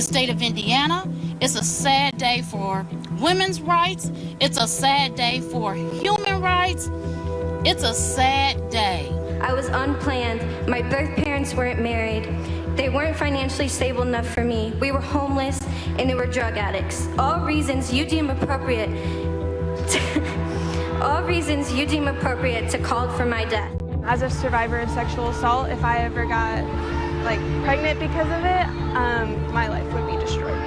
the state of Indiana. It's a sad day for women's rights. It's a sad day for human rights. It's a sad day. I was unplanned. My birth parents weren't married. They weren't financially stable enough for me. We were homeless and they were drug addicts. All reasons you deem appropriate to call for my death. As a survivor of sexual assault, if I ever got pregnant because of it, my life would be destroyed.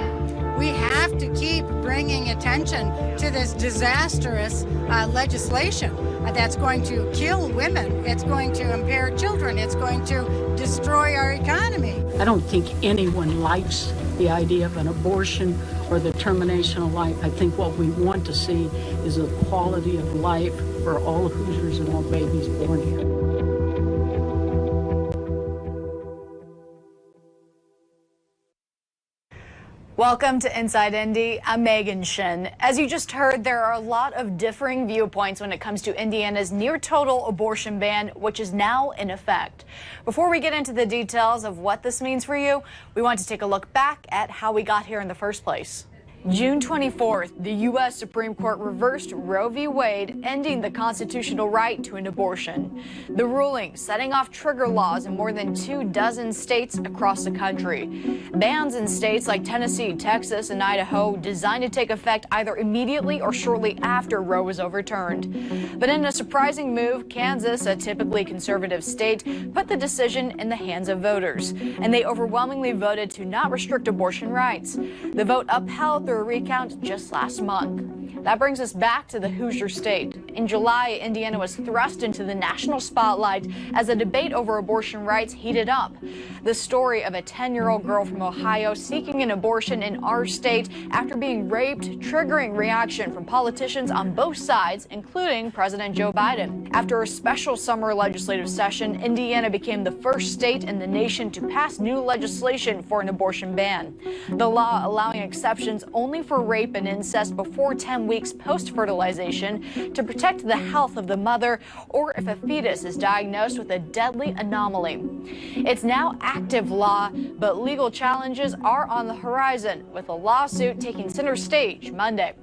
We have to keep bringing attention to this disastrous legislation that's going to kill women. It's going to impair children. It's going to destroy our economy. I don't think anyone likes the idea of an abortion or the termination of life. I think what we want to see is a quality of life for all Hoosiers and all babies born here. Welcome to Inside Indy. I'm Megan Shin. As you just heard, there are a lot of differing viewpoints when it comes to Indiana's near-total abortion ban, which is now in effect. Before we get into the details of what this means for you, we want to take a look back at how we got here in the first place. June 24th, the U.S. Supreme Court reversed Roe v. Wade, ending the constitutional right to an abortion. The ruling setting off trigger laws in more than 24 states across the country. Bans in states like Tennessee, Texas, and Idaho designed to take effect either immediately or shortly after Roe was overturned. But in a surprising move, Kansas, a typically conservative state, put the decision in the hands of voters, and they overwhelmingly voted to not restrict abortion rights. The vote upheld the a recount just last month. That brings us back to the Hoosier State. In July, Indiana was thrust into the national spotlight as a debate over abortion rights heated up. The story of a 10-year-old girl from Ohio seeking an abortion in our state after being raped, triggering reaction from politicians on both sides, including President Joe Biden. After a special summer legislative session, Indiana became the first state in the nation to pass new legislation for an abortion ban. The law allowing exceptions only for rape and incest before 10 weeks post-fertilization to protect the health of the mother or if a fetus is diagnosed with a deadly anomaly. It's now active law, but legal challenges are on the horizon, with a lawsuit taking center stage Monday.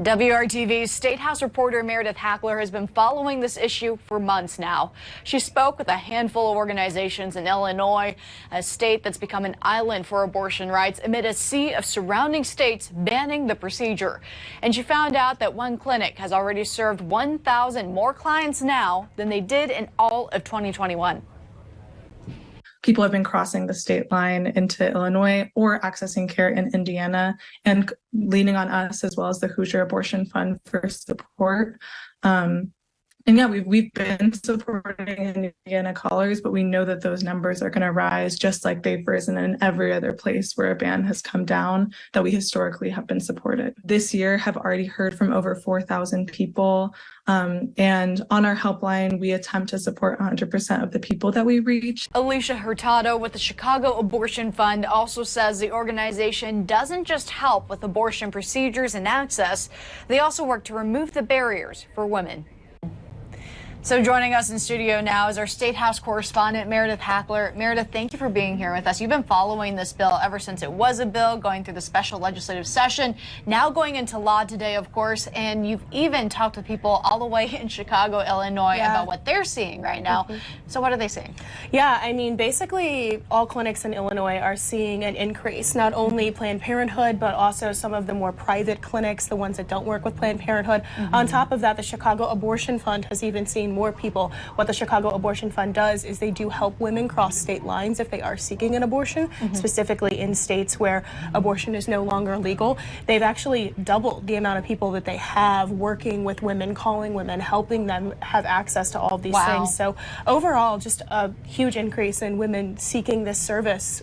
WRTV's State House reporter Meredith Hackler has been following this issue for months now. She spoke with a handful of organizations in Illinois, a state that's become an island for abortion rights amid a sea of surrounding states banning the procedure. And she found out that one clinic has already served 1,000 more clients now than they did in all of 2021. People have been crossing the state line into Illinois or accessing care in Indiana and leaning on us as well as the Hoosier Abortion Fund for support. And yeah, we've been supporting Indiana callers, but we know that those numbers are going to rise just like they've risen in every other place where a ban has come down that we historically have been supported. This year have already heard from over 4,000 people. And on our helpline, we attempt to support 100% of the people that we reach. Alicia Hurtado with the Chicago Abortion Fund also says the organization doesn't just help with abortion procedures and access, they also work to remove the barriers for women. So joining us in studio now is our State House correspondent, Meredith Hackler. Meredith, thank you for being here with us. You've been following this bill ever since it was a bill, going through the special legislative session, now going into law today, of course, and you've even talked to people all the way in Chicago, Illinois, about what they're seeing right now. So what are they seeing? Yeah, I mean, basically all clinics in Illinois are seeing an increase, not only Planned Parenthood, but also some of the more private clinics, the ones that don't work with Planned Parenthood. On top of that, the Chicago Abortion Fund has even seen more people. What the Chicago Abortion Fund does is they do help women cross state lines if they are seeking an abortion, specifically in states where abortion is no longer legal. They've actually doubled the amount of people that they have working with women, calling women, helping them have access to all of these things. So overall, just a huge increase in women seeking this service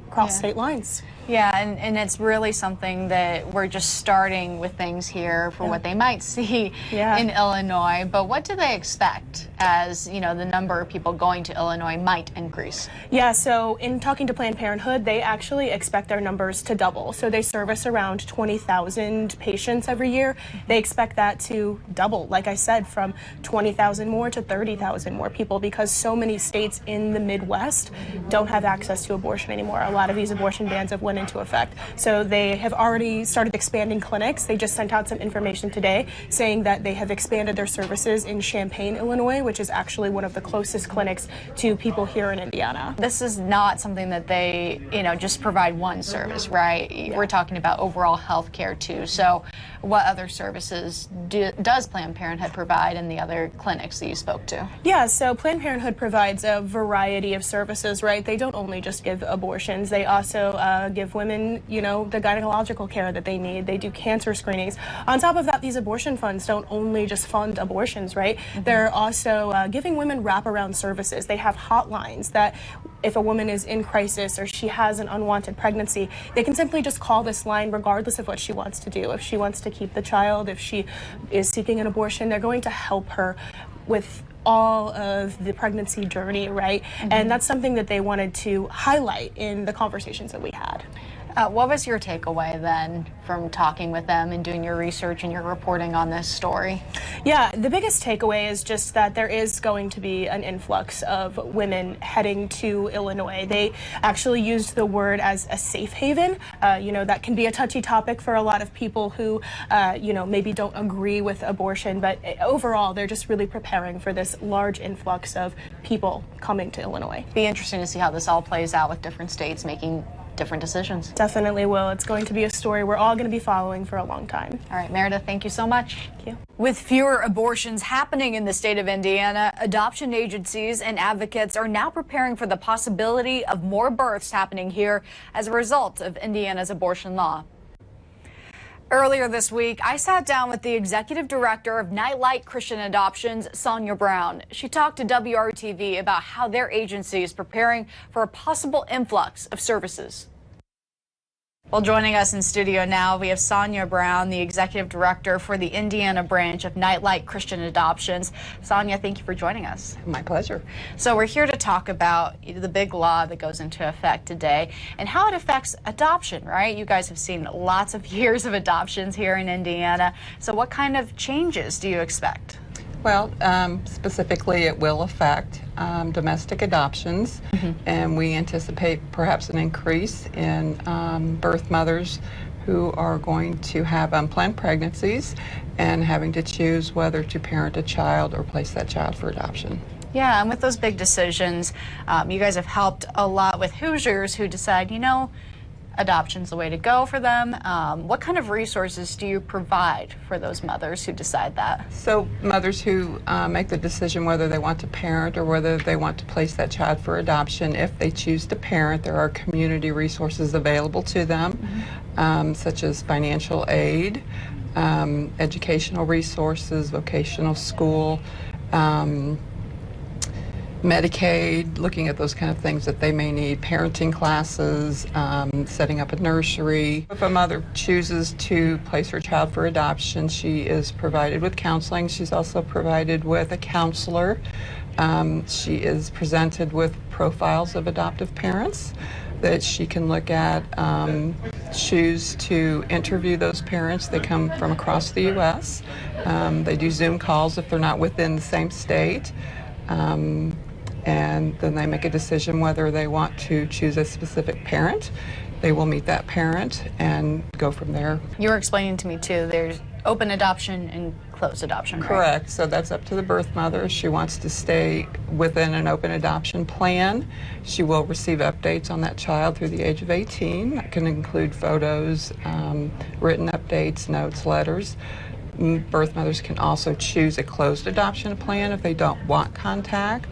across state lines. Yeah, and it's really something that we're just starting with things here for what they might see in Illinois. But what do they expect as, you know, the number of people going to Illinois might increase? Yeah, so in talking to Planned Parenthood, they actually expect their numbers to double. So they service around 20,000 patients every year. They expect that to double, like I said, from 20,000 more to 30,000 more people, because so many states in the Midwest don't have access to abortion anymore. A lot of these abortion bans have went into effect. So they have already started expanding clinics. They just sent out some information today saying that they have expanded their services in Champaign, Illinois, which is actually one of the closest clinics to people here in Indiana. This is not something that they, you know, just provide one service, right? Yeah. We're talking about overall health care too. So what other services does Planned Parenthood provide in the other clinics that you spoke to? Yeah, so Planned Parenthood provides a variety of services, right? They don't only just give abortions. They also give women, you know, the gynecological care that they need. They do cancer screenings. On top of that, these abortion funds don't only just fund abortions, right? They're also giving women wraparound services. They have hotlines that if a woman is in crisis or she has an unwanted pregnancy, they can simply just call this line regardless of what she wants to do. If she wants to keep the child, if she is seeking an abortion, they're going to help her with all of the pregnancy journey, right? And that's something that they wanted to highlight in the conversations that we had. What was your takeaway then from talking with them and doing your research and your reporting on this story? Yeah, the biggest takeaway is just that there is going to be an influx of women heading to Illinois. They actually used the word as a safe haven. You know, that can be a touchy topic for a lot of people who, you know, maybe don't agree with abortion, but overall, they're just really preparing for this large influx of people coming to Illinois. Be interesting to see how this all plays out with different states making different decisions. Definitely will. It's going to be a story we're all going to be following for a long time. All right, Meredith, thank you so much. Thank you. With fewer abortions happening in the state of Indiana, adoption agencies and advocates are now preparing for the possibility of more births happening here as a result of Indiana's abortion law. Earlier this week, I sat down with the executive director of Nightlight Christian Adoptions, Sonia Brown. She talked to WRTV about how their agency is preparing for a possible influx of services. Well, joining us in studio now, we have Sonia Brown, the executive director for the Indiana branch of Nightlight Christian Adoptions. Sonia, thank you for joining us. My pleasure. So we're here to talk about the big law that goes into effect today and how it affects adoption, right? You guys have seen lots of years of adoptions here in Indiana. So what kind of changes do you expect? Well, specifically, it will affect domestic adoptions, and we anticipate perhaps an increase in birth mothers who are going to have unplanned pregnancies and having to choose whether to parent a child or place that child for adoption. Yeah, and with those big decisions, you guys have helped a lot with Hoosiers who decide, you know, adoption's the way to go for them. What kind of resources do you provide for those mothers who decide that? So mothers who make the decision whether they want to parent or whether they want to place that child for adoption, if they choose to parent, there are community resources available to them, such as financial aid, educational resources, vocational school, Medicaid, looking at those kind of things that they may need, parenting classes, setting up a nursery. If a mother chooses to place her child for adoption, she is provided with counseling. She's also provided with a counselor. She is presented with profiles of adoptive parents that she can look at, choose to interview those parents. They come from across the U.S. They do Zoom calls if they're not within the same state. And then they make a decision whether they want to choose a specific parent. They will meet that parent and go from there. You were explaining to me too, there's open adoption and closed adoption, right? Correct. So that's up to the birth mother. If she wants to stay within an open adoption plan, she will receive updates on that child through the age of 18. That can include photos, written updates, notes, letters. Birth mothers can also choose a closed adoption plan if they don't want contact.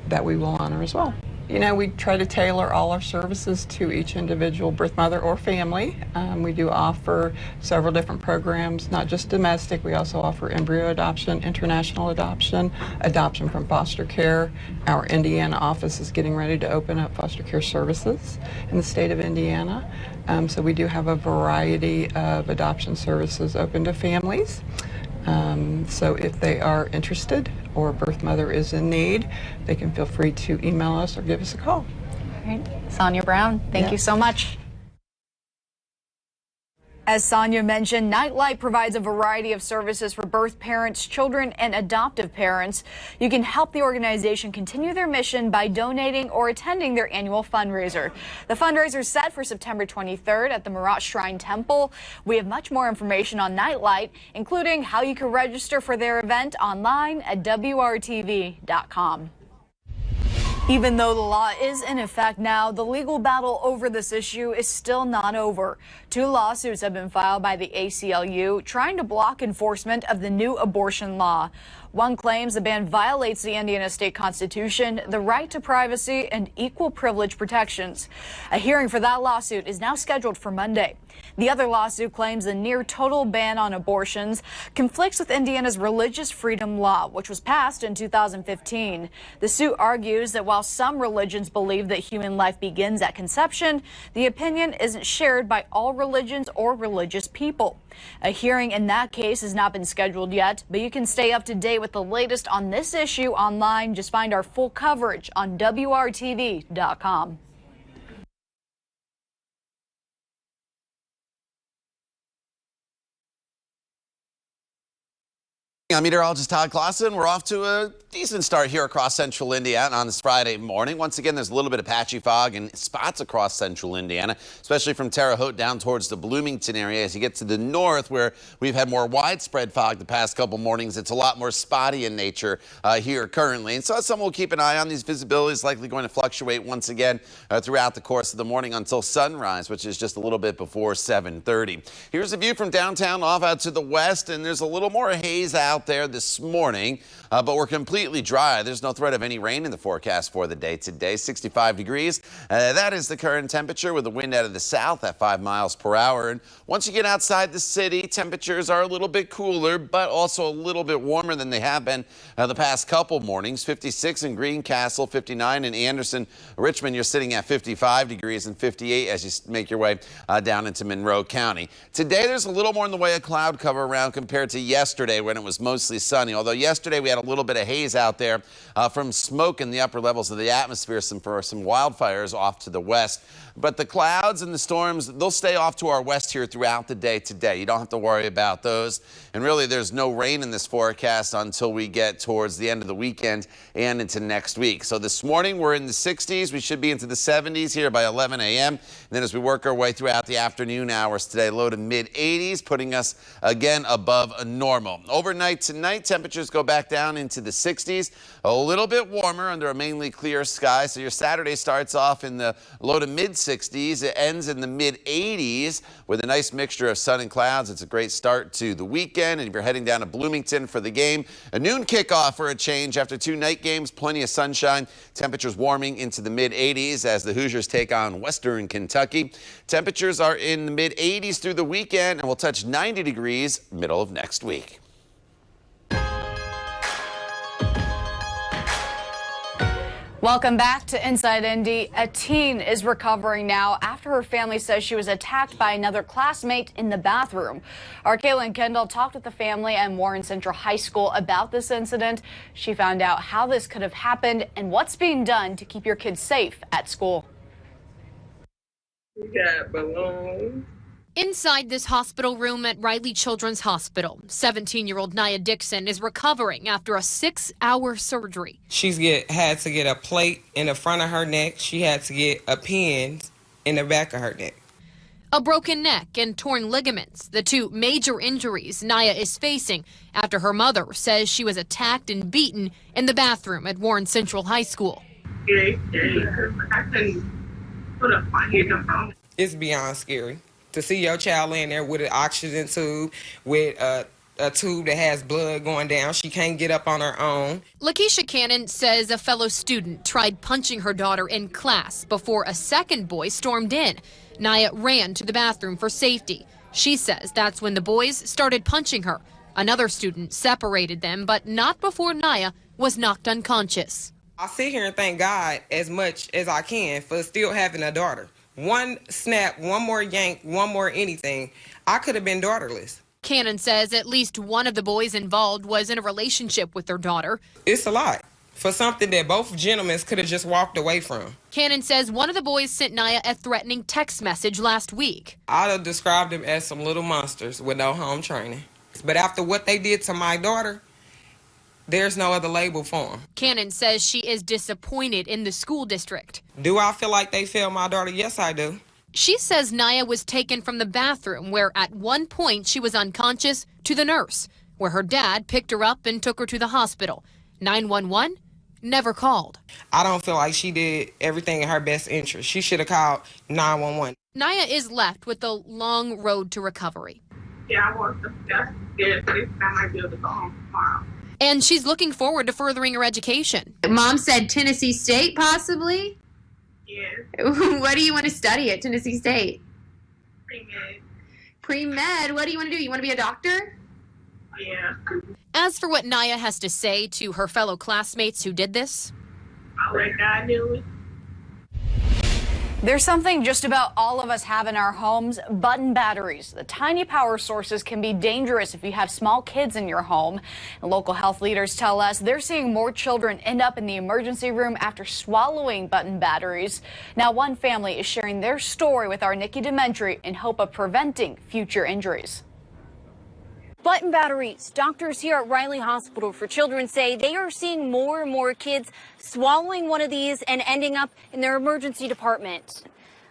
That we will honor as well. You know, we try to tailor all our services to each individual birth mother or family. We do offer several different programs, not just domestic. We also offer embryo adoption, international adoption, adoption from foster care. Our Indiana office is getting ready to open up foster care services in the state of Indiana. So we do have a variety of adoption services open to families. So if they are interested or a birth mother is in need, they can feel free to email us or give us a call. All right. Sonia Brown, thank you so much. As Sonia mentioned, Nightlight provides a variety of services for birth parents, children, and adoptive parents. You can help the organization continue their mission by donating or attending their annual fundraiser. The fundraiser is set for September 23rd at the Marat Shrine Temple. We have much more information on Nightlight, including how you can register for their event online at WRTV.com. Even though the law is in effect now, the legal battle over this issue is still not over. 2 lawsuits have been filed by the ACLU trying to block enforcement of the new abortion law. One claims the ban violates the Indiana state constitution, the right to privacy, and equal privilege protections. A hearing for that lawsuit is now scheduled for Monday. The other lawsuit claims the near total ban on abortions conflicts with Indiana's religious freedom law, which was passed in 2015. The suit argues that while some religions believe that human life begins at conception, the opinion isn't shared by all religions or religious people. A hearing in that case has not been scheduled yet, but you can stay up to date with the latest on this issue online. Just find our full coverage on WRTV.com. I'm meteorologist Todd Clausen. We're off to a decent start here across central Indiana on this Friday morning. Once again, there's a little bit of patchy fog in spots across central Indiana, especially from Terre Haute down towards the Bloomington area. As you get to the north, where we've had more widespread fog the past couple mornings, it's a lot more spotty in nature here currently. And so that's something we'll keep an eye on. These visibilities likely going to fluctuate once again throughout the course of the morning until sunrise, which is just a little bit before 7:30. Here's a view from downtown off out to the west, and there's a little more haze out there this morning, but we're completely dry. There's no threat of any rain in the forecast for the day today. 65 degrees. That is the current temperature with the wind out of the south at 5 miles per hour. And once you get outside the city, temperatures are a little bit cooler, but also a little bit warmer than they have been the past couple mornings. 56 in Greencastle, 59 in Anderson. Richmond, you're sitting at 55 degrees and 58 as you make your way down into Monroe County. Today, there's a little more in the way of cloud cover around compared to yesterday when it was mostly sunny. Although yesterday we had a little bit of haze out there from smoke in the upper levels of the atmosphere for some wildfires off to the west. But the clouds and the storms, they'll stay off to our west here throughout the day today. You don't have to worry about those. And really, there's no rain in this forecast until we get towards the end of the weekend and into next week. So this morning, we're in the 60s. We should be into the 70s here by 11 a.m. And then as we work our way throughout the afternoon hours today, low to mid 80s, putting us again above normal. Overnight tonight, temperatures go back down into the 60s, a little bit warmer under a mainly clear sky. So your Saturday starts off in the low to mid 60s. It ends in the mid 80s with a nice mixture of sun and clouds. It's a great start to the weekend. And if you're heading down to Bloomington for the game, a noon kickoff for a change after 2 night games, plenty of sunshine, temperatures warming into the mid 80s as the Hoosiers take on Western Kentucky. Temperatures are in the mid 80s through the weekend and will touch 90 degrees middle of next week. Welcome back to Inside Indy. A teen is recovering now after her family says she was attacked by another classmate in the bathroom. Our Kaylin Kendall talked with the family and Warren Central High School about this incident. She found out how this could have happened and what's being done to keep your kids safe at school. We got balloons. Inside this hospital room at Riley Children's Hospital, 17-year-old Nia Dixon is recovering after a 6-hour surgery. She had to get a plate in the front of her neck. She had to get a pin in the back of her neck. A broken neck and torn ligaments, the 2 major injuries Nia is facing after her mother says she was attacked and beaten in the bathroom at Warren Central High School. It's beyond scary. To see your child in there with an oxygen tube, with a a tube that has blood going down. She can't get up on her own. Lakeisha Cannon says a fellow student tried punching her daughter in class before a second boy stormed in. Naya ran to the bathroom for safety. She says that's when the boys started punching her. Another student separated them, but not before Naya was knocked unconscious. I sit here and thank God as much as I can for still having a daughter. One snap, one more yank, one more anything, I could have been daughterless. Cannon says at least one of the boys involved was in a relationship with their daughter. It's a lot for something that both gentlemen could have just walked away from. Cannon says one of the boys sent Naya a threatening text message last week. I'd have described them as some little monsters with no home training. But after what they did to my daughter, there's no other label for them. Cannon says she is disappointed in the school district. Do I feel like they failed my daughter? Yes, I do. She says Naya was taken from the bathroom where at one point she was unconscious to the nurse, where her dad picked her up and took her to the hospital. 911 never called. I don't feel like she did everything in her best interest. She should have called 911. Naya is left with a long road to recovery. Yeah, I was just scared this time I be able to go home tomorrow. And she's looking forward to furthering her education. Mom said Tennessee State, possibly? Yes. What do you want to study at Tennessee State? Pre-med. Pre-med? What do you want to do? You want to be a doctor? Yeah. As for what Naya has to say to her fellow classmates who did this, I'll let God do it. There's something just about all of us have in our homes, button batteries. The tiny power sources can be dangerous if you have small kids in your home. And local health leaders tell us they're seeing more children end up in the emergency room after swallowing button batteries. Now one family is sharing their story with our Nikki Dementri in hope of preventing future injuries. Button batteries. Doctors here at Riley Hospital for Children say they are seeing more and more kids swallowing one of these and ending up in their emergency department.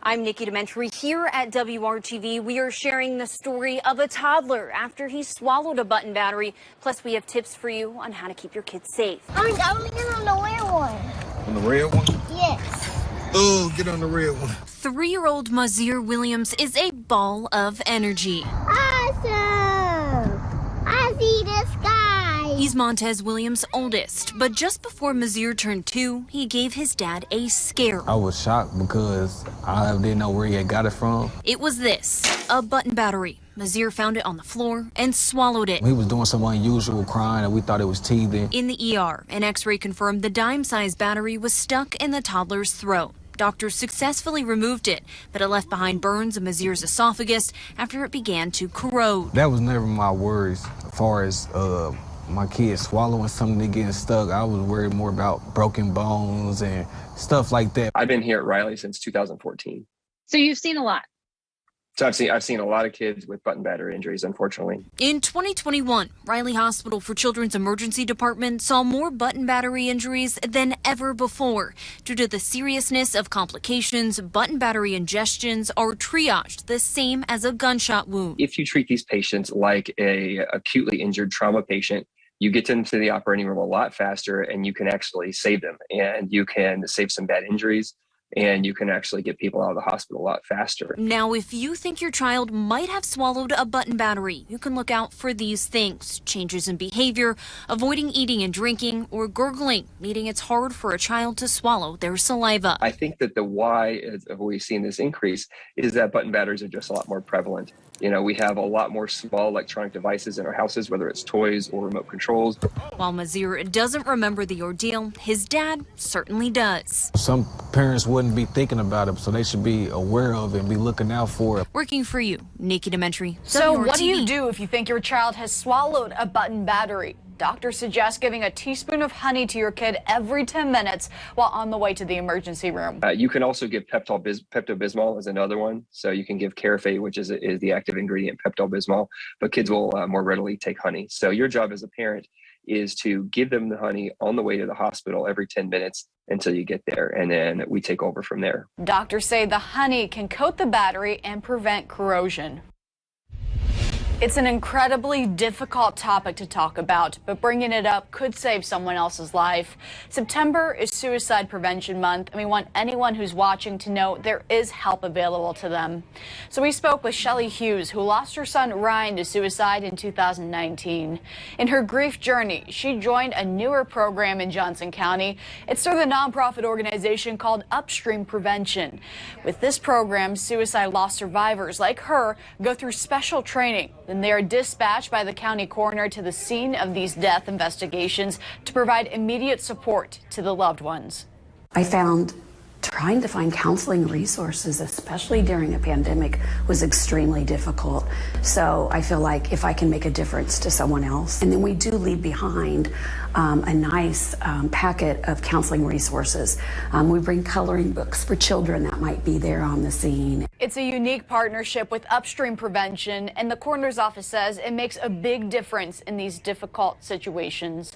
I'm Nikki Dementri here at WRTV. We are sharing the story of a toddler after he swallowed a button battery. Plus, we have tips for you on how to keep your kids safe. I'm get on the red one. On the red one? Yes. Oh, get on the red one. 3-year-old Mazir Williams is a ball of energy. Awesome. I see the sky. He's Montez Williams' oldest, but just before Mazir turned 2, he gave his dad a scare. I was shocked because I didn't know where he had got it from. It was this, a button battery. Mazir found it on the floor and swallowed it. He was doing some unusual crying and we thought it was teething. In the ER, an x-ray confirmed the dime-sized battery was stuck in the toddler's throat. Doctors successfully removed it, but it left behind burns of Mazir's esophagus after it began to corrode. That was never my worries as far as my kids swallowing something and getting stuck. I was worried more about broken bones and stuff like that. I've been here at Riley since 2014. So you've seen a lot. So I've seen a lot of kids with button battery injuries, unfortunately. In 2021, Riley Hospital for Children's Emergency Department saw more button battery injuries than ever before. Due to the seriousness of complications, button battery ingestions are triaged the same as a gunshot wound. If you treat these patients like a acutely injured trauma patient, you get them to the operating room a lot faster and you can actually save them, and you can save some bad injuries. And you can actually get people out of the hospital a lot faster. Now, if you think your child might have swallowed a button battery, you can look out for these things: changes in behavior, avoiding eating and drinking, or gurgling, meaning it's hard for a child to swallow their saliva. I think that the why of we've seen this increase is that button batteries are just a lot more prevalent. You know, we have a lot more small electronic devices in our houses, whether it's toys or remote controls. While Mazir doesn't remember the ordeal, his dad certainly does. Some parents wouldn't be thinking about it, so they should be aware of it and be looking out for it. Working for you, Nikki Dementri. So WRTV. what do you do if you think your child has swallowed a button battery? Doctors suggest giving a teaspoon of honey to your kid every 10 minutes while on the way to the emergency room. You can also give Pepto-Bismol as another one. So you can give Carafate, which is the active ingredient, Pepto-Bismol, but kids will more readily take honey. So your job as a parent is to give them the honey on the way to the hospital every 10 minutes until you get there, and then we take over from there. Doctors say the honey can coat the battery and prevent corrosion. It's an incredibly difficult topic to talk about, but bringing it up could save someone else's life. September is Suicide Prevention Month, and we want anyone who's watching to know there is help available to them. So we spoke with Shelly Hughes, who lost her son Ryan to suicide in 2019. In her grief journey, she joined a newer program in Johnson County. It's through the nonprofit organization called Upstream Prevention. With this program, suicide loss survivors like her go through special training. Then they are dispatched by the county coroner to the scene of these death investigations to provide immediate support to the loved ones. I found trying to find counseling resources, especially during a pandemic, was extremely difficult. So I feel like if I can make a difference to someone else, and then we do leave behind a nice packet of counseling resources. We bring coloring books for children that might be there on the scene. It's a unique partnership with Upstream Prevention, and the coroner's office says it makes a big difference in these difficult situations.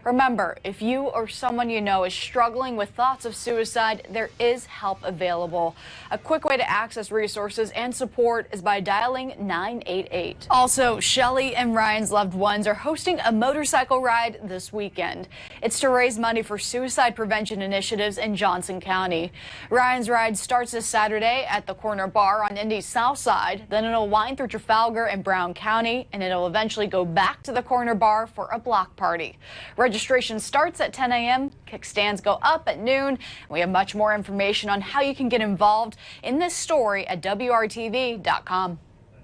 Remember, if you or someone you know is struggling with thoughts of suicide, there is help available. A quick way to access resources and support is by dialing 988. Also, Shelly and Ryan's loved ones are hosting a motorcycle ride this weekend. It's to raise money for suicide prevention initiatives in Johnson County. Ryan's ride starts this Saturday at the Corner Bar on Indy's south side. Then it'll wind through Trafalgar and Brown County, and it'll eventually go back to the Corner Bar for a block party. Registration starts at 10 a.m. Kickstands go up at noon. We have much more information on how you can get involved in this story at WRTV.com.